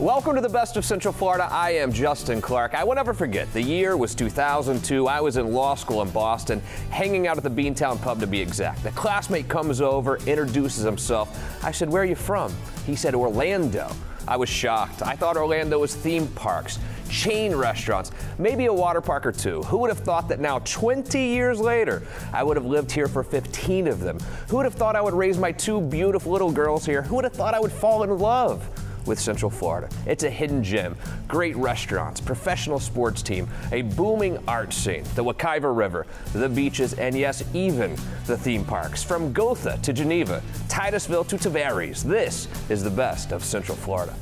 Welcome to the best of Central Florida. I am Justin Clark. I will never forget. The year was 2002. I was in law school in Boston, hanging out at the Beantown pub to be exact. A classmate comes over, introduces himself. I said, "Where are you from?" He said, "Orlando." I was shocked. I thought Orlando was theme parks, chain restaurants, maybe a water park or two. Who would have thought that now, 20 years later, I would have lived here for 15 of them? Who would have thought I would raise my two beautiful little girls here? Who would have thought I would fall in love with Central Florida? It's a hidden gem. Great restaurants, professional sports team, a booming art scene, the Wekiva River, the beaches, and yes, even the theme parks. From Gotha to Geneva, Titusville to Tavares, this is the best of Central Florida.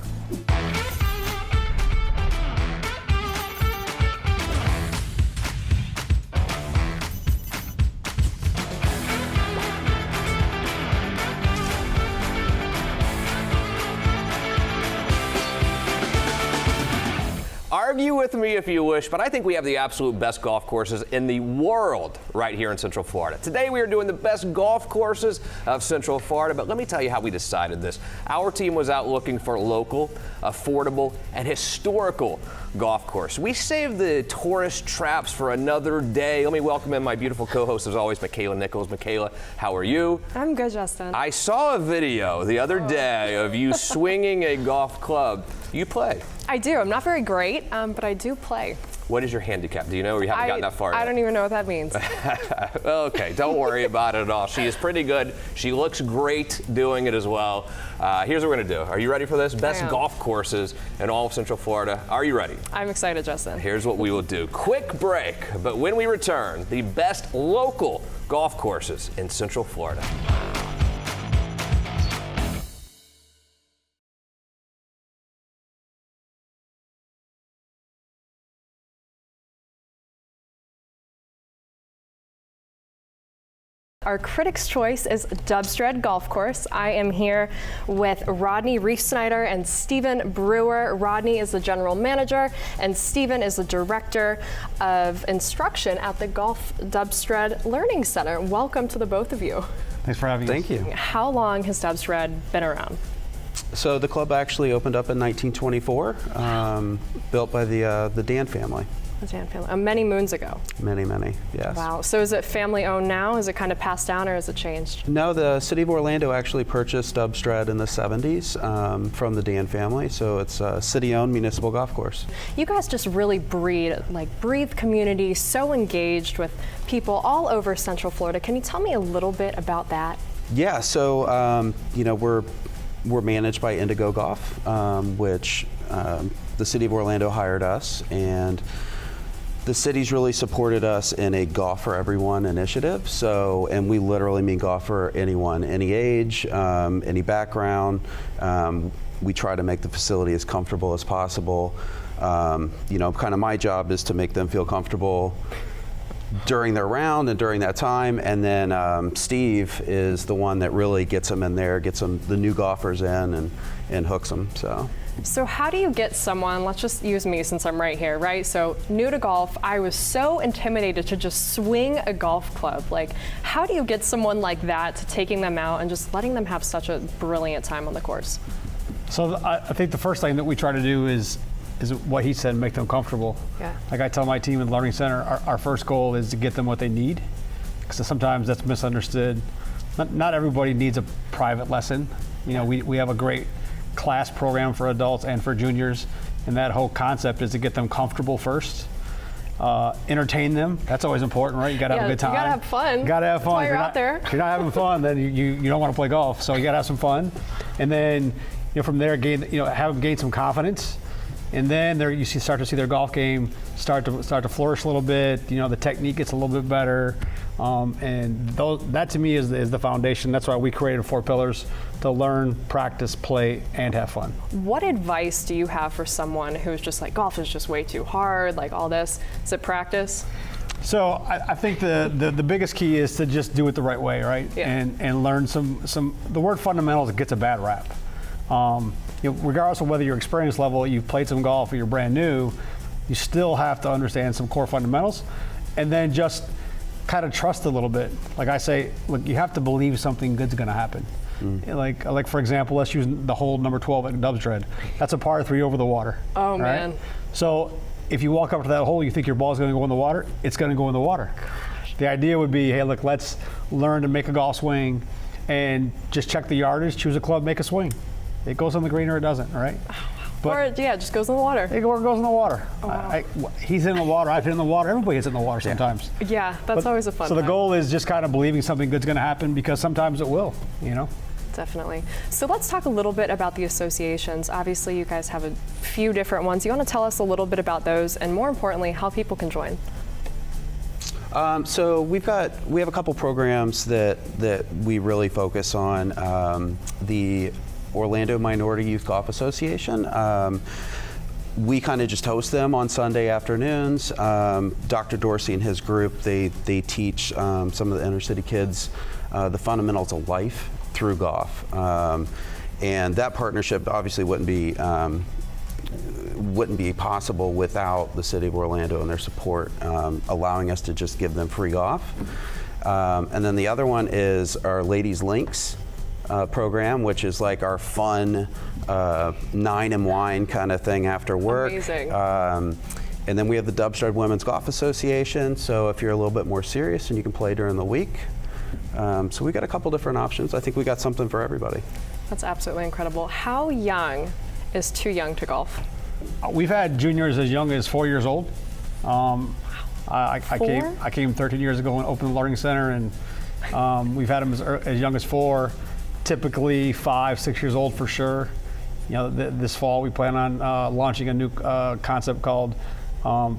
Argue with me if you wish, but I think we have the absolute best golf courses in the world right here in Central Florida. Today we are doing the best golf courses of Central Florida, but let me tell you how we decided this. Our team was out looking for local, affordable, and historical golf course. We saved the tourist traps for another day. Let me welcome in my beautiful co-host as always, Michaela Nichols. Michaela, how are you? I'm good, Justin. I saw a video the other day of you swinging a golf club. You play. I do. I'm not very great, but I do play. What is your handicap? Do you know, or you haven't gotten that far yet? I don't even know what that means. Okay, don't worry about it at all. She is pretty good. She looks great doing it as well. Here's what we're going to do. Are you ready for this? Best golf courses in all of Central Florida. Are you ready? I'm excited, Justin. Here's what we will do. Quick break, but when we return, the best local golf courses in Central Florida. Our Critics' Choice is Dubstards Golf Course. I am here with Rodney Reef-Snyder and Stephen Brewer. Rodney is the general manager and Stephen is the director of instruction at the Golf Dubstards Learning Center. Welcome to the both of you. Thanks for having us. Thank you. How long has Dubstards been around? So the club actually opened up in 1924, built by the Dan family. The Dan family. Many moons ago. Many, yes. Wow. So is it family owned now? Is it kind of passed down or has it changed? No, the city of Orlando actually purchased Dubstards in the 70s from the Dan family. So it's a city-owned municipal golf course. You guys just really breathe community, so engaged with people all over Central Florida. Can you tell me a little bit about that? Yeah, so we're managed by Indigo Golf, which the city of Orlando hired us, and the city's really supported us in a Golf for Everyone initiative. So, and we literally mean golf for anyone, any age, any background. We try to make the facility as comfortable as possible. Kind of my job is to make them feel comfortable during their round and during that time. And then Steve is the one that really gets them in there, gets them the new golfers in and hooks them, So how do you get someone, let's just use me since I'm right here, right? So new to golf, I was so intimidated to just swing a golf club. Like, how do you get someone like that to taking them out and just letting them have such a brilliant time on the course? So I think the first thing that we try to do is what he said, make them comfortable. Yeah. Like I tell my team in the Learning Center, our first goal is to get them what they need, because sometimes that's misunderstood. Not everybody needs a private lesson. We have a great class program for adults and for juniors, and that whole concept is to get them comfortable first, entertain them. That's always important, right? You got to have a good time. You got to have fun. You got to have fun. That's why you're out there. If you're not having fun, then you don't want to play golf. So you got to have some fun, and then from there have them gain some confidence, and then you start to see their golf game start to flourish a little bit. The technique gets a little bit better, and that to me is the foundation. That's why we created 4 pillars: to learn, practice, play, and have fun. What advice do you have for someone who's just like, golf is just way too hard, like all this? Is it practice? So I think the biggest key is to just do it the right way, right? Yeah. And learn some. The word fundamentals gets a bad rap. Regardless of whether your experience level, you've played some golf or you're brand new, you still have to understand some core fundamentals, and then just kind of trust a little bit. Like I say, look, you have to believe something good's going to happen. Like for example, let's use the hole number 12 at Dubstards. That's a par 3 over the water. Oh, right? man. So if you walk up to that hole, you think your ball's going to go in the water, it's going to go in the water. The idea would be, hey, look, let's learn to make a golf swing and just check the yardage, choose a club, make a swing. It goes on the green or it doesn't, right? Or it just goes in the water. It goes in the water. Oh, wow. He's in the water, I've hit in the water, everybody hits in the water sometimes. Yeah, that's always a fun So the time. goal is just kind of believing something good's going to happen, because sometimes it will, you know? Definitely. So let's talk a little bit about the associations. Obviously, you guys have a few different ones. You want to tell us a little bit about those, and more importantly, how people can join? So we have a couple programs that we really focus on. The Orlando Minority Youth Golf Association. We kind of just host them on Sunday afternoons. Dr. Dorsey and his group, they teach some of the inner city kids the fundamentals of life through golf. And that partnership obviously wouldn't be possible without the city of Orlando and their support, allowing us to just give them free golf. And then the other one is our Ladies Links program, which is like our fun 9 and wine kind of thing after work. Amazing. And then we have the Dubstards Women's Golf Association. So if you're a little bit more serious and you can play during the week. So we got a couple different options. I think we got something for everybody. That's absolutely incredible. How young is too young to golf? We've had juniors as young as 4 years old. I came 13 years ago and opened the learning center, and we've had them as young as 4, typically 5, 6 years old for sure. You know, this fall we plan on launching a new concept called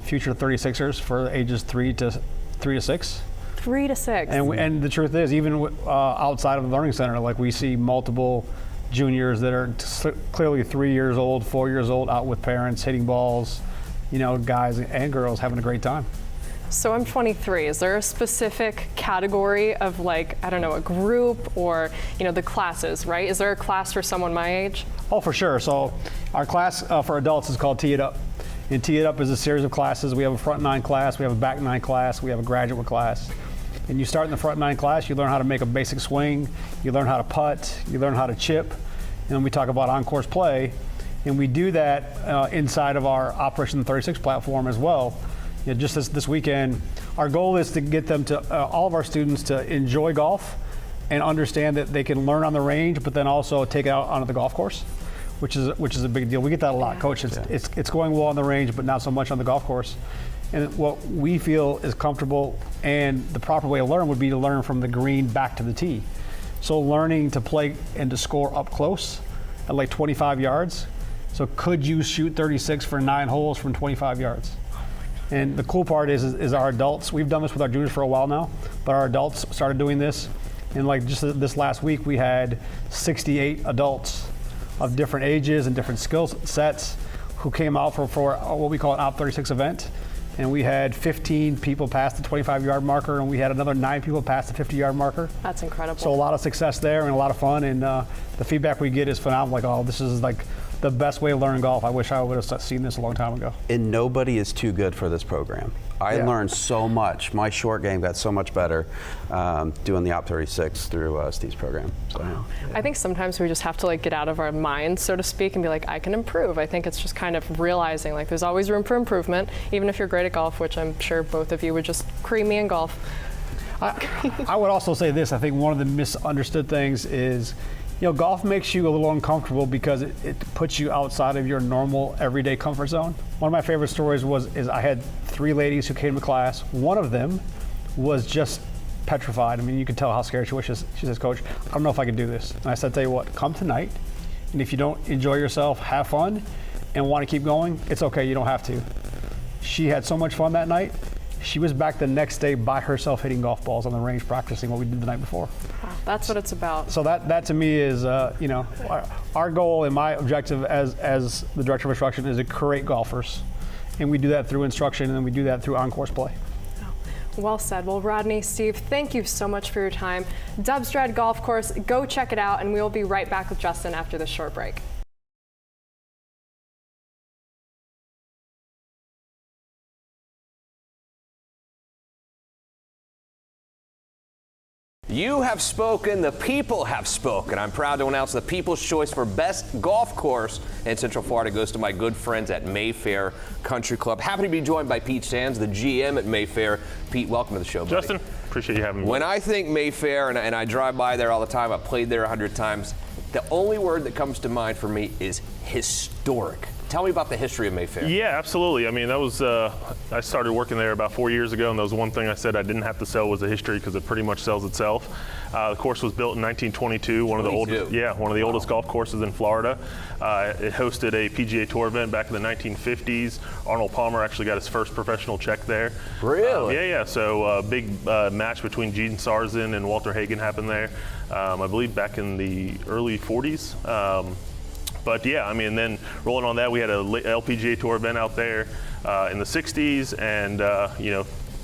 Future 36ers for ages 3 to 6. 3 to 6. And the truth is, even outside of the learning center, like we see multiple juniors that are clearly 3 years old, 4 years old, out with parents, hitting balls, you know, guys and girls having a great time. So I'm 23. Is there a specific category of, like, I don't know, a group or, you know, the classes, right? Is there a class for someone my age? Oh, for sure. So our class for adults is called Tee It Up. And Tee It Up is a series of classes. We have a front 9 class, we have a back 9 class, we have a graduate class. And you start in the front 9 class, you learn how to make a basic swing, you learn how to putt, you learn how to chip, and then we talk about on-course play. And we do that inside of our Operation 36 platform as well. You know, just this weekend, our goal is to get them to, all of our students to enjoy golf and understand that they can learn on the range, but then also take it out onto the golf course, which is a big deal. We get that a lot, Coach. It's going well on the range, but not so much on the golf course. And what we feel is comfortable and the proper way to learn would be to learn from the green back to the tee. So learning to play and to score up close at like 25 yards. So could you shoot 36 for 9 holes from 25 yards? And the cool part is our adults, we've done this with our juniors for a while now, but our adults started doing this. And like just this last week, we had 68 adults of different ages and different skill sets who came out for what we call an Op 36 event. And we had 15 people pass the 25-yard marker, and we had another 9 people pass the 50-yard marker. That's incredible. So a lot of success there and a lot of fun, and the feedback we get is phenomenal. Like, oh, this is like the best way to learn golf. I wish I would have seen this a long time ago. And nobody is too good for this program. I learned so much. My short game got so much better doing the Op 36 through Steve's program. So, yeah. I think sometimes we just have to like get out of our minds, so to speak, and be like, I can improve. I think it's just kind of realizing like there's always room for improvement, even if you're great at golf, which I'm sure both of you would just cream me in golf. I would also say this. I think one of the misunderstood things is, you know, golf makes you a little uncomfortable because it puts you outside of your normal everyday comfort zone. One of my favorite stories is I had 3 ladies who came to class. One of them was just petrified. I mean, you could tell how scared she was. She says, Coach, I don't know if I can do this. And I said, tell you what, come tonight, and if you don't enjoy yourself, have fun, and want to keep going, it's okay, you don't have to. She had so much fun that night. She was back the next day by herself hitting golf balls on the range, practicing what we did the night before. Wow, that's what it's about. So that to me is, you know, our goal and my objective as the director of instruction is to create golfers. And we do that through instruction, and then we do that through on-course play. Well said. Well, Rodney, Steve, thank you so much for your time. Dubstards Golf Course, go check it out, and we will be right back with Justin after this short break. You have spoken, the people have spoken. I'm proud to announce the People's Choice for Best Golf Course in Central Florida goes to my good friends at Mayfair Country Club. Happy to be joined by Pete Sands, the GM at Mayfair. Pete, welcome to the show, buddy. Justin, appreciate you having me. When I think Mayfair, and I drive by there all the time, I've played there 100 times, the only word that comes to mind for me is historic. Tell me about the history of Mayfair. Yeah, absolutely. I mean, that was, I started working there about 4 years ago, and that was one thing I said I didn't have to sell was the history because it pretty much sells itself. The course was built in 1922, one of the oldest golf courses in Florida. It hosted a PGA Tour event back in the 1950s. Arnold Palmer actually got his first professional check there. Really? Yeah. So a big match between Gene Sarzin and Walter Hagen happened there, I believe back in the early 40s. But yeah, I mean, then rolling on that, we had a LPGA Tour event out there in the 60s, and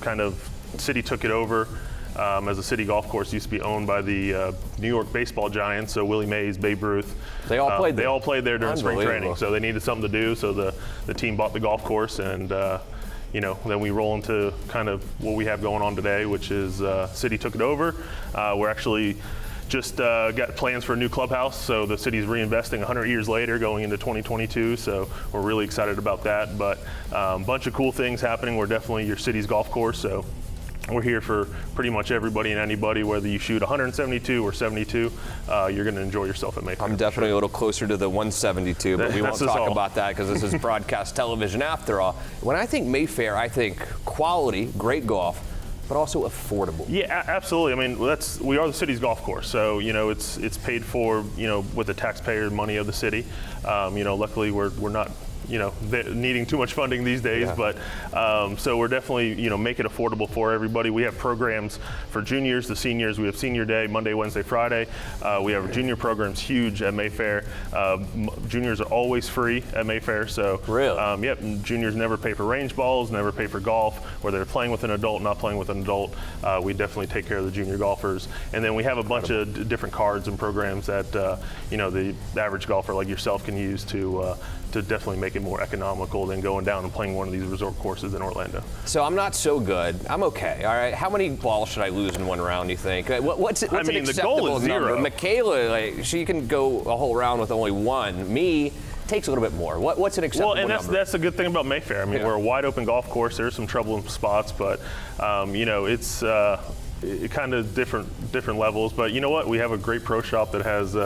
kind of city took it over as a city golf course. Used to be owned by the New York baseball giants, so Willie Mays, Babe Ruth. They all played there. They all played there during spring training, so they needed something to do. So the team bought the golf course, and then we roll into kind of what we have going on today, which is city took it over. We're actually just got plans for a new clubhouse, so the city's reinvesting 100 years later going into 2022, so we're really excited about that. But a bunch of cool things happening. We're definitely your city's golf course, so we're here for pretty much everybody and anybody, whether you shoot 172 or 72, you're going to enjoy yourself at Mayfair. I'm definitely a little closer to the 172, but we won't talk about that because this is broadcast television after all. When I think Mayfair, I think quality, great golf, but also affordable. Yeah, absolutely. I mean, we are the city's golf course, so it's paid for with the taxpayer money of the city. Luckily we're not needing too much funding these days, yeah. But so we're definitely make it affordable for everybody. We have programs for juniors, the seniors. We have senior day, Monday, Wednesday, Friday. We have junior programs huge at Mayfair. Juniors are always free at Mayfair, so really, yep. Juniors never pay for range balls, never pay for golf, whether they're playing with an adult, not playing with an adult. We definitely take care of the junior golfers, and then we have a bunch of different cards and programs that the average golfer like yourself can use to definitely make it more economical than going down and playing one of these resort courses in Orlando. So I'm not so good. I'm okay. All right. How many balls should I lose in one round, you think? What's an acceptable the goal is number? 0. Michaela, she can go a whole round with only one. Me takes a little bit more. What's an acceptable number? Well, and that's a good thing about Mayfair. I mean, we're a wide open golf course. There's some trouble in spots, but it's kind of different levels. But you know what? We have a great pro shop that has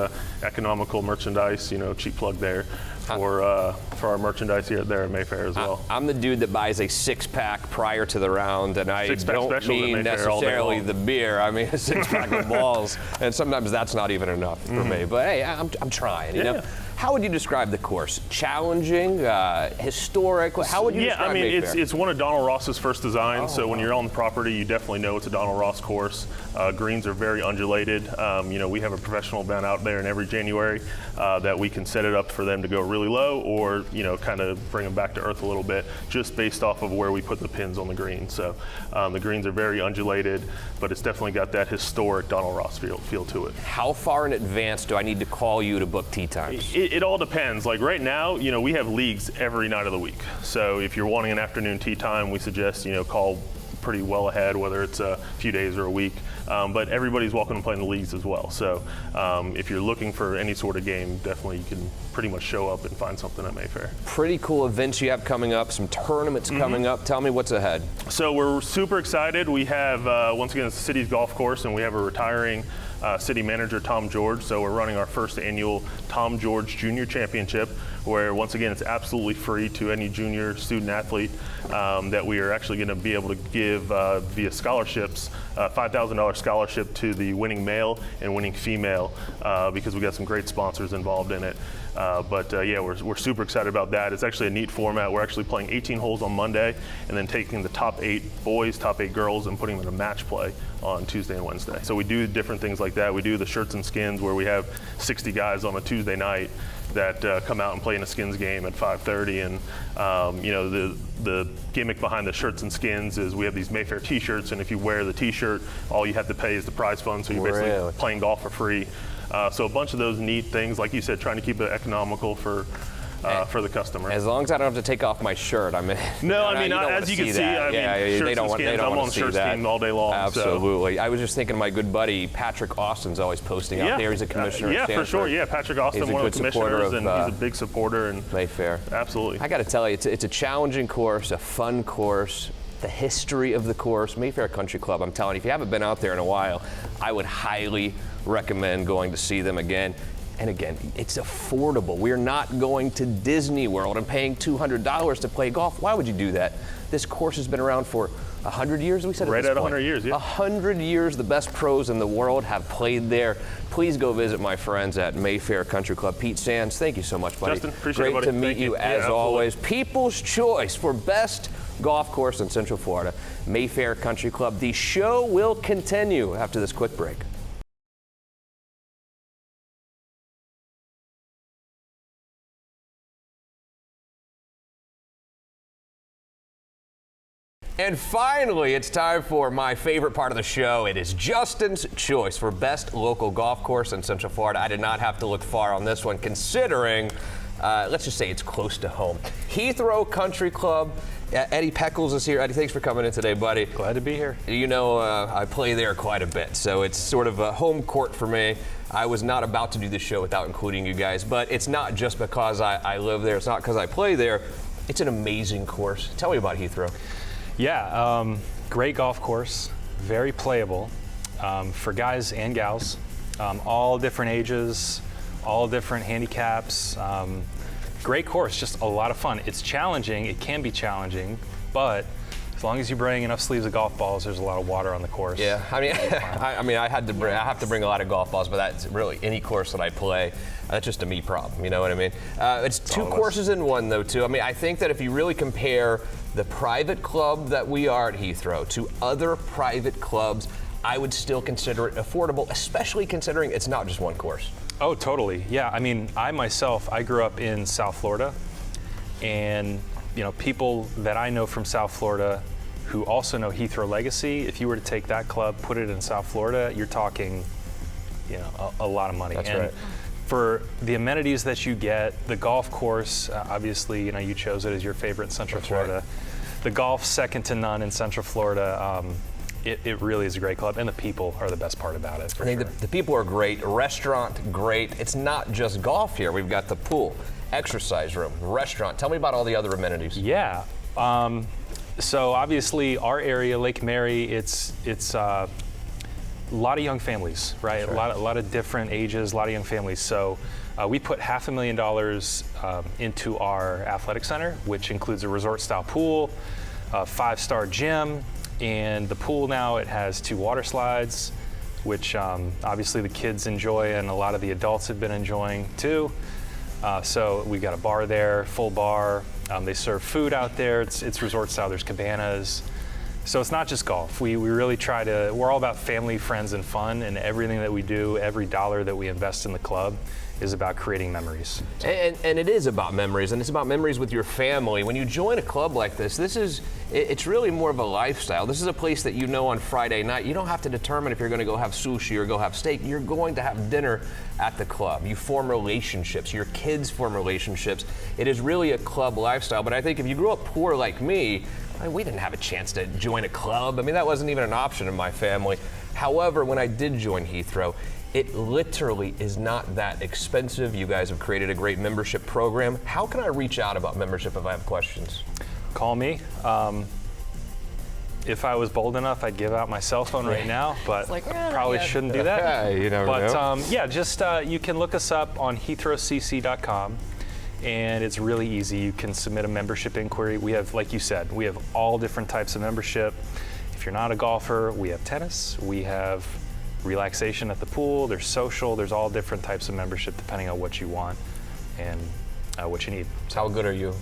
economical merchandise. Cheap plug there for our merchandise there at Mayfair as well. I'm the dude that buys a 6-pack prior to the round, and I don't mean necessarily the beer. I mean a 6-pack of balls, and sometimes that's not even enough for me. But hey, I'm trying. You know. How would you describe the course? Challenging, historic? How would you describe Mayfair? I mean, it's one of Donald Ross's first designs. So when you're on the property, you definitely know it's a Donald Ross course. Greens are very undulated. We have a professional event out there in every January that we can set it up for them to go really low, or kind of bring them back to earth a little bit, just based off of where we put the pins on the green. So the greens are very undulated, but it's definitely got that historic Donald Ross feel to it. How far in advance do I need to call you to book tee times? It all depends. Like right now, we have leagues every night of the week. So if you're wanting an afternoon tee time, we suggest, call pretty well ahead, whether it's a few days or a week. But everybody's welcome to play in the leagues as well. So if you're looking for any sort of game, definitely you can pretty much show up and find something at Mayfair. Pretty cool events you have coming up, some tournaments coming up. Tell me what's ahead. So we're super excited. We have, once again, it's the city's golf course, and we have a retiring city manager, Tom George. So we're running our first annual Tom George Junior Championship, where once again it's absolutely free to any junior student athlete that we are actually going to be able to give via scholarships, $5,000 scholarship to the winning male and winning female, because we got some great sponsors involved in it. We're super excited about that. It's actually a neat format. We're actually playing 18 holes on Monday, and then taking the top 8 boys, top 8 girls, and putting them in a match play on Tuesday and Wednesday. So we do different things like that. We do the shirts and skins, where we have 60 guys on a Tuesday night that come out and play in a skins game at 5:30. And the gimmick behind the shirts and skins is we have these Mayfair T-shirts, and if you wear the T-shirt, all you have to pay is the prize fund. So you're basically playing golf for free. So a bunch of those neat things, like you said, trying to keep it economical for for the customer. As long as I don't have to take off my shirt, I'm in. No, I mean, as you can see, they don't want to see shirt that steam all day long. Absolutely. So. I was just thinking of my good buddy Patrick Austin's always posting out there. He's a commissioner. Yeah, for sure. Yeah, Patrick Austin, one of the commissioners, and he's a big supporter in Mayfair. Absolutely. I got to tell you, it's a challenging course, a fun course. The history of the course, Mayfair Country Club, I'm telling you, if you haven't been out there in a while, I would highly recommend going to see them again. And again, it's affordable. We're not going to Disney World and paying $200 to play golf. Why would you do that? This course has been around for 100 years, we said right at 100 years, yeah. 100 years, the best pros in the world have played there. Please go visit my friends at Mayfair Country Club. Pete Sands, thank you so much, buddy. Justin, appreciate it, buddy. Great to meet Thank you as always. People's choice for best golf course in Central Florida, Mayfair Country Club. The show will continue after this quick break. And finally, it's time for my favorite part of the show. It is Justin's choice for best local golf course in Central Florida. I did not have to look far on this one, considering, let's just say it's close to home. Heathrow Country Club. Eddie Peckles is here. Eddie, thanks for coming in today, buddy. Glad to be here. You know, I play there quite a bit, so it's sort of a home court for me. I was not about to do this show without including you guys, but it's not just because I live there. It's not because I play there. It's an amazing course. Tell me about Heathrow. Yeah, great golf course, very playable for guys and gals, all different ages, all different handicaps. Great course, just a lot of fun. It's challenging, it can be challenging, but as long as you bring enough sleeves of golf balls, there's a lot of water on the course. Yeah, I mean, I have to bring a lot of golf balls, but that's really any course that I play. That's just a me problem, you know what I mean? It's two courses in one, though, too. I mean, I think that if you really compare the private club that we are at Heathrow to other private clubs, I would still consider it affordable, especially considering it's not just one course. Oh, totally. Yeah, I mean, I grew up in South Florida, and you know, people that I know from South Florida who also know Heathrow Legacy, if you were to take that club, put it in South Florida, you're talking, you know, a lot of money. That's and right. For the amenities that you get, the golf course, obviously, you know, you chose it as your favorite in Central That's Florida. Right. The golf, second to none in Central Florida. It really is a great club, and the people are the best part about it. I think the people are great, restaurant great. It's not just golf here. We've got the pool, exercise room, restaurant. Tell me about all the other amenities. Yeah. So obviously our area, Lake Mary, it's a lot of young families, right? Right. A lot of different ages, a lot of young families. So we put $500,000 into our athletic center, which includes a resort-style pool, a 5-star gym, and the pool now, it has 2 water slides, which obviously the kids enjoy and a lot of the adults have been enjoying too. So we got a bar there, full bar. They serve food out there. It's resort style. There's cabanas. So it's not just golf. We really try to, we're all about family, friends, and fun, and everything that we do, every dollar that we invest in the club is about creating memories. And it is about memories, and it's about memories with your family. When you join a club like this, it's really more of a lifestyle. This is a place that you know on Friday night. You don't have to determine if you're going to go have sushi or go have steak. You're going to have dinner at the club. You form relationships. Your kids form relationships. It is really a club lifestyle, but I think if you grew up poor like me, we didn't have a chance to join a club. I mean, that wasn't even an option in my family. However, when I did join Heathrow, it literally is not that expensive. You guys have created a great membership program. How can I reach out about membership if I have questions? Call me. If I was bold enough, I'd give out my cell phone right now, but probably shouldn't do that. You never know. Yeah, just you can look us up on heathrowcc.com, and it's really easy. You can submit a membership inquiry. We have, like you said, we have all different types of membership. If you're not a golfer, we have tennis. We have relaxation at the pool. There's social. There's all different types of membership depending on what you want and what you need. So how good are you?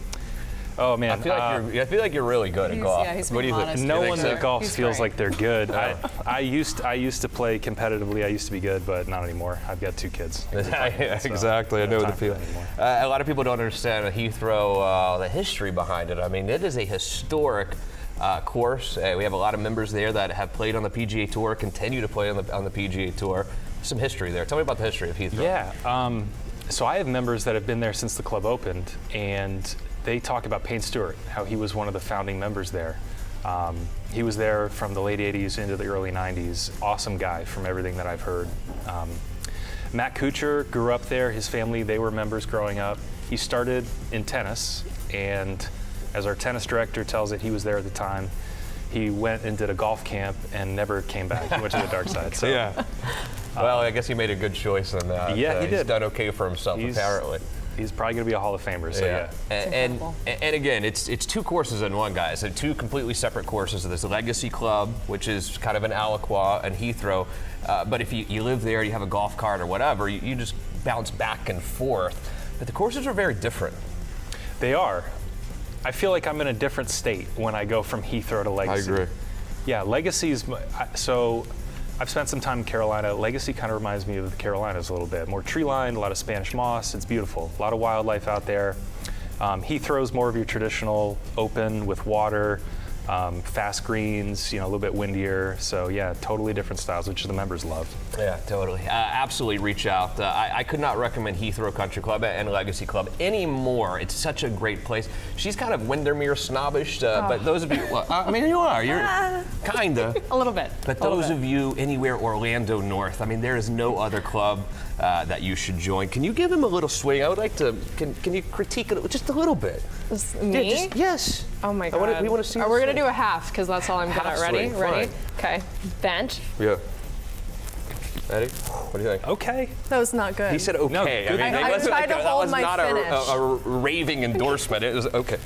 Oh man, I feel like you're really good at golf. Yeah, he's What do you think? honest. no one so? that golfs He's feels great. like they're good. I used to play competitively. I used to be good, but not anymore. I've got 2 kids. Exactly, I know the time for feeling. that anymore. A lot of people don't understand Heathrow, the history behind it. I mean, it is a historic course. We have a lot of members there that have played on the PGA Tour, continue to play on the PGA Tour. Some history there. Tell me about the history of Heathrow. Yeah. So I have members that have been there since the club opened, and they talk about Payne Stewart, how he was one of the founding members there. He was there from the late 80s into the early 90s. Awesome guy from everything that I've heard. Matt Kuchar grew up there. His family, they were members growing up. He started in tennis, and as our tennis director tells it, he was there at the time. He went and did a golf camp and never came back. He went to the dark side. So. Yeah. Well, I guess he made a good choice in that. Yeah, he did. He's done okay for himself, apparently. He's probably going to be a Hall of Famer, so yeah. And again, it's two courses in one, guys. They're two completely separate courses. There's the Legacy Club, which is kind of an Aliqua and Heathrow. But if you live there, you have a golf cart or whatever, you just bounce back and forth. But the courses are very different. They are. I feel like I'm in a different state when I go from Heathrow to Legacy. I agree. Yeah, Legacy's, so I've spent some time in Carolina. Legacy kind of reminds me of the Carolinas a little bit. More tree lined, a lot of Spanish moss. It's beautiful. A lot of wildlife out there. Heathrow's more of your traditional open with water, fast greens, a little bit windier. So yeah, totally different styles, which the members love. Yeah, totally. Absolutely reach out. I could not recommend Heathrow Country Club and Legacy Club anymore. It's such a great place. She's kind of Windermere snobbish, but those of you, well, I mean, you are. You're kind of. A little bit. But those of you anywhere Orlando North, I mean, there is no other club that you should join. Can you give him a little swing? I would like to, can you critique it just a little bit? Me? Yes. Oh my God. We want to see. We're going to do a half, because that's all I'm good at. Ready? Swing, Ready? fine. Okay. Bench. Yeah. Eddie, what do you think? Okay. That was not good. He said okay. No, good. I tried to hold my finish. That was not a raving endorsement. It was okay.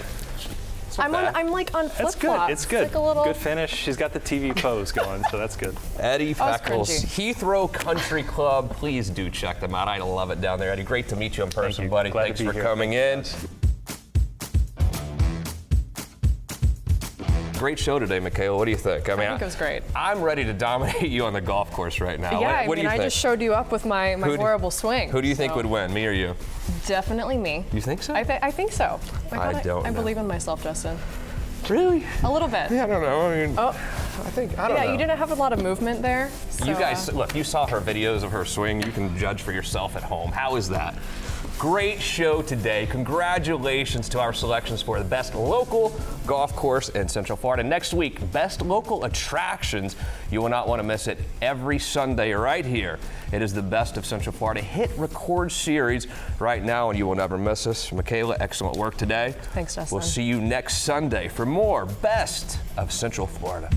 I'm like on flip That's good. flops. It's good. Like a little... Good finish. She's got the TV pose going, so that's good. Eddie Feckles, cringy. Heathrow Country Club. Please do check them out. I love it down there. Eddie, great to meet you in person, you. buddy. Glad to Thanks be for here. coming in. Great show today, Michaela. What do you think? I think it was great. I'm ready to dominate you on the golf course right now. Yeah, what do you I think? just showed you up with my horrible swing. Who do you think so. would win, me or you? Definitely me. You think so? I think so. I don't know. I believe in myself, Justin. Really? A little bit. Yeah, I don't know. I mean, Oh. I don't know. Yeah, you didn't have a lot of movement there. So, You guys, look, you saw her videos of her swing. You can judge for yourself at home. How is that? Great show today. Congratulations to our selections for the best local golf course in Central Florida. Next week, best local attractions. You will not want to miss it every Sunday right here. It is the Best of Central Florida hit record series right now, and you will never miss us. Michaela, excellent work today. Thanks, Justin. We'll see you next Sunday for more Best of Central Florida.